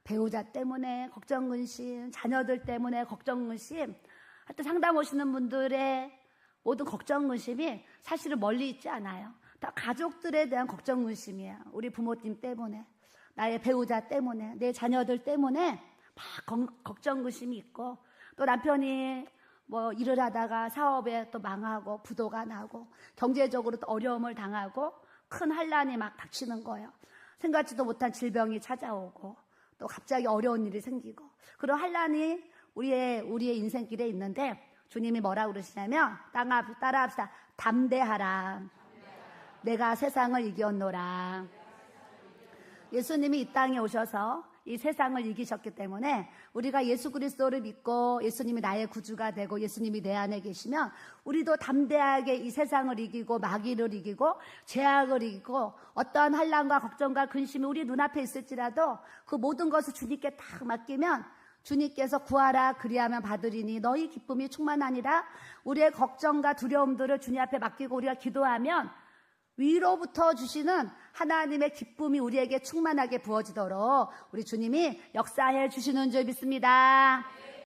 배우자 때문에 걱정 근심, 자녀들 때문에 걱정 근심, 하여튼 상담 오시는 분들의 모든 걱정 근심이 사실은 멀리 있지 않아요. 다 가족들에 대한 걱정 근심이에요. 우리 부모님 때문에, 나의 배우자 때문에, 내 자녀들 때문에 막 걱정 근심이 있고 또 남편이 뭐 일을 하다가 사업에 또 망하고 부도가 나고 경제적으로 또 어려움을 당하고 큰 환난이 막 닥치는 거예요. 생각지도 못한 질병이 찾아오고 또 갑자기 어려운 일이 생기고 그런 환난이 우리의 인생길에 있는데 주님이 뭐라고 그러시냐면 따라합시다. 담대하라. 내가 세상을 이겼노라. 예수님이 이 땅에 오셔서 이 세상을 이기셨기 때문에 우리가 예수 그리스도를 믿고 예수님이 나의 구주가 되고 예수님이 내 안에 계시면 우리도 담대하게 이 세상을 이기고 마귀를 이기고 죄악을 이기고 어떠한 환난과 걱정과 근심이 우리 눈앞에 있을지라도 그 모든 것을 주님께 딱 맡기면 주님께서 구하라 그리하면 받으리니 너희 기쁨이 충만하니라. 우리의 걱정과 두려움들을 주님 앞에 맡기고 우리가 기도하면 위로부터 주시는 하나님의 기쁨이 우리에게 충만하게 부어지도록 우리 주님이 역사해 주시는 줄 믿습니다.